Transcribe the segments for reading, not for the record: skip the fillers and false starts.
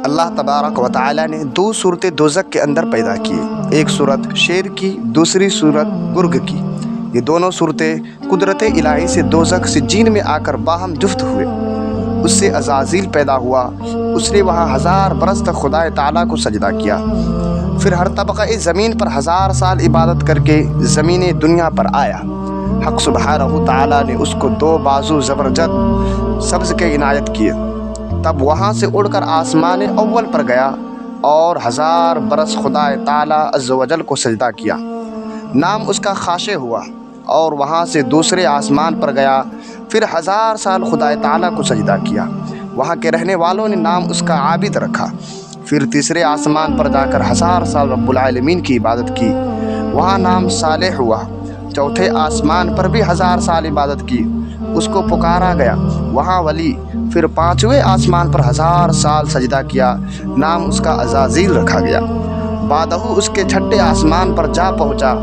اللہ تبارک و تعالی نے دو صورتیں دوزخ کے اندر پیدا کی، ایک صورت شیر کی، دوسری صورت گرگ کی۔ یہ دونوں صورتیں قدرت الہی سے دوزخ سجین میں آ کر باہم جفت ہوئے۔ اس سے عزازیل پیدا ہوا، اس نے وہاں 1000 برس تک خدا تعالیٰ کو سجدہ کیا۔ پھر ہر طبقہ زمین پر 1000 سال عبادت کر کے زمین دنیا پر آیا۔ حق سبحانہ تعالیٰ نے اس کو 2 بازو زبرجد سبز کے عنایت کیے۔ تب وہاں سے اڑ کر آسمان اول پر گیا اور 1000 برس خدا تعالیٰ عز و جل کو سجدہ کیا۔ نام اس کا خاشع ہوا اور وہاں سے دوسرے آسمان پر گیا، پھر 1000 سال خدا تعالیٰ کو سجدہ کیا۔ وہاں کے رہنے والوں نے نام اس کا عابد رکھا۔ پھر تیسرے آسمان پر جا کر 1000 سال رب العالمین کی عبادت کی، وہاں نام صالح ہوا۔ چوتھے آسمان پر بھی 1000 سال عبادت کی، اس کو پکارا گیا، وہاں ولی۔ پھر 5ویں آسمان پر 1000 سال سجدہ کیا، نام اس کا عزازیل رکھا گیا۔ بعدہ اس کے 6ٹھے آسمان پر جا پہنچا،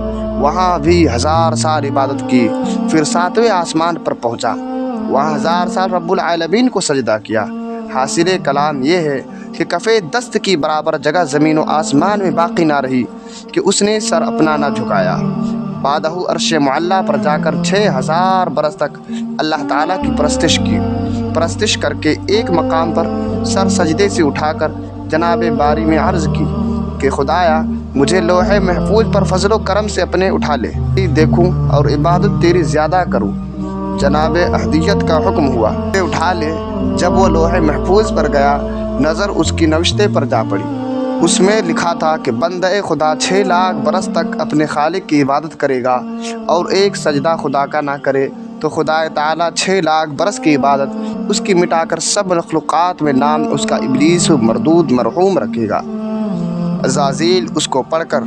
وہاں بھی 1000 سال عبادت کی۔ پھر 7ویں آسمان پر پہنچا، وہاں 1000 سال رب العالمین کو سجدہ کیا۔ حاصل کلام یہ ہے کہ کف دست کی برابر جگہ زمین و آسمان میں باقی نہ رہی کہ اس نے سر اپنا نہ جھکایا۔ بعدہ عرش معلیٰ پر جا کر 6000 برس تک اللہ تعالیٰ کی پرستش کر کے ایک مقام پر سر سجدے سے اٹھا کر جناب باری میں عرض کی کہ خدایا مجھے لوح محفوظ پر فضل و کرم سے اپنے اٹھا لے، دیکھوں اور عبادت تیری زیادہ کروں۔ جناب احدیت کا حکم ہوا، اٹھا لے۔ جب وہ لوح محفوظ پر گیا، نظر اس کی نوشتے پر جا پڑی۔ اس میں لکھا تھا کہ بندہ خدا 6 لاکھ برس تک اپنے خالق کی عبادت کرے گا اور ایک سجدہ خدا کا نہ کرے تو خدا تعالیٰ 6 لاکھ برس کی عبادت اس کی مٹا کر سب مخلوقات میں نام اس کا ابلیس و مردود مرحوم رکھے گا۔ عزازیل اس کو پڑھ کر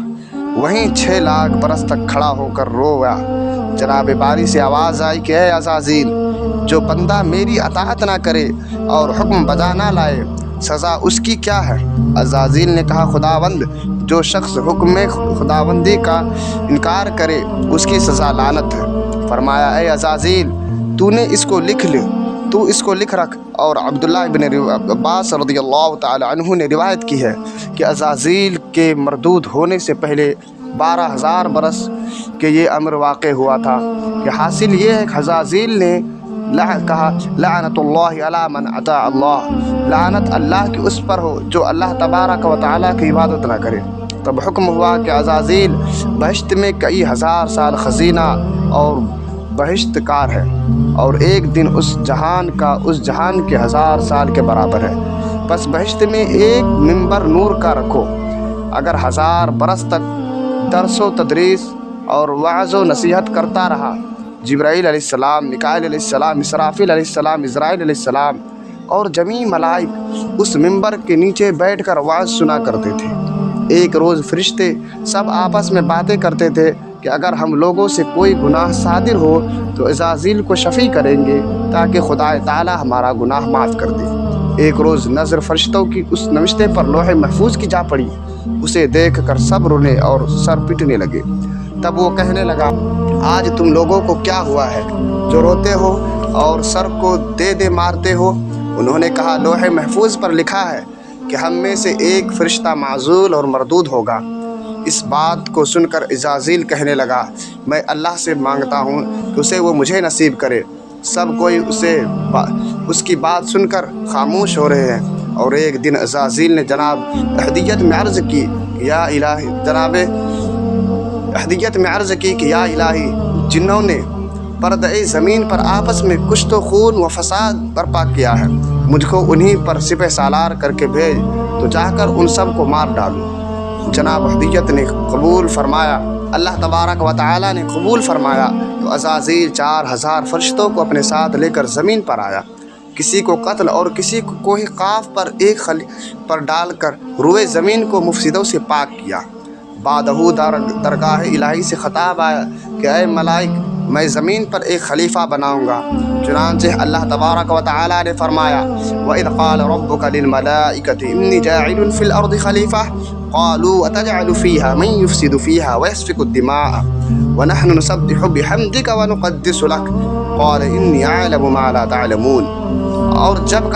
وہیں 6 لاکھ برس تک کھڑا ہو کر رویا۔ جناب باری سے آواز آئی کہ اے عزازیل، جو بندہ میری اطاعت نہ کرے اور حکم بجا نہ لائے سزا اس کی کیا ہے؟ عزازیل نے کہا خداوند، جو شخص حکم خداوندی کا انکار کرے اس کی سزا لعنت ہے۔ فرمایا اے عزازیل، تو اس کو لکھ رکھ۔ اور عبداللہ ابن عباس رضی اللہ تعالی عنہ نے روایت کی ہے کہ عزازیل کے مردود ہونے سے پہلے 12000 برس کے یہ امر واقع ہوا تھا کہ حاصل یہ ہے کہ عزازیل نے کہا لعنت اللہ علی من عطا اللہ، لعنت اللہ کی اس پر ہو جو اللہ تبارک و تعالیٰ کی عبادت نہ کرے۔ تب حکم ہوا کہ عزازیل بہشت میں کئی 1000 سال خزینہ اور بہشت کار ہے، اور ایک دن اس جہان کے 1000 سال کے برابر ہے۔ بس بہشت میں ایک منبر نور کا رکھو، اگر 1000 برس تک درس و تدریس اور وعظ و نصیحت کرتا رہا، جبرائیل علیہ السلام، میکائیل علیہ السلام، اسرافیل علیہ السلام، عزرائیل علیہ السلام اور جمیع ملائک اس منبر کے نیچے بیٹھ کر وعظ سنا کرتے تھے۔ ایک روز فرشتے سب آپس میں باتیں کرتے تھے کہ اگر ہم لوگوں سے کوئی گناہ صادر ہو تو عزازیل کو شفیع کریں گے تاکہ خدا تعالی ہمارا گناہ معاف کر دے۔ ایک روز نظر فرشتوں کی اس نوشتے پر لوح محفوظ کی جا پڑی، اسے دیکھ کر سب رونے اور سر پٹنے لگے۔ تب وہ کہنے لگا آج تم لوگوں کو کیا ہوا ہے جو روتے ہو اور سر کو دے مارتے ہو؟ انہوں نے کہا لوح محفوظ پر لکھا ہے کہ ہم میں سے ایک فرشتہ معزول اور مردود ہوگا۔ اس بات کو سن کر عزازیل کہنے لگا میں اللہ سے مانگتا ہوں کہ اسے وہ مجھے نصیب کرے۔ سب کوئی اس کی بات سن کر خاموش ہو رہے ہیں، اور ایک دن عزازیل نے جناب احدیت میں عرض کی کہ یا الہی، جنہوں نے پردہ زمین پر آپس میں کشت و خون و فساد برپا کیا ہے، مجھ کو انہی پر سپہ سالار کر کے بھیج تو جا کر ان سب کو مار ڈالوں۔ جناب احدیت نے قبول فرمایا، اللہ تبارک و تعالی نے قبول فرمایا تو عزازیل 4000 فرشتوں کو اپنے ساتھ لے کر زمین پر آیا۔ کسی کو قتل اور کسی کو کوہ قاف پر ایک پر ڈال کر روئے زمین کو مفسدوں سے پاک کیا۔ بعدہ درگاہ الہی سے خطاب آیا کہ اے ملائک، میں زمین پر ایک خلیفہ بناؤں گا۔ چنانچہ اللہ تبارک و تعالی نے فرمایا وَإِذْ قَالَ رَبُّكَ لِلْمَلَائِكَةِ إِنِّي جَاعِلٌ فِي الْأَرْضِ خَلِيفَةً قَالُوا أَتَجْعَلُ فِيهَا مَن يُفْسِدُ فِيهَا وَيَسْفِكُ الدِّمَاءَ وَنَحْنُ نُسَبِّحُ بِحَمْدِكَ وَنُقَدِّسُ لَكَ قَالَ إِنِّي أَعْلَمُ مَا لَا تَعْلَمُونَ۔ اور جب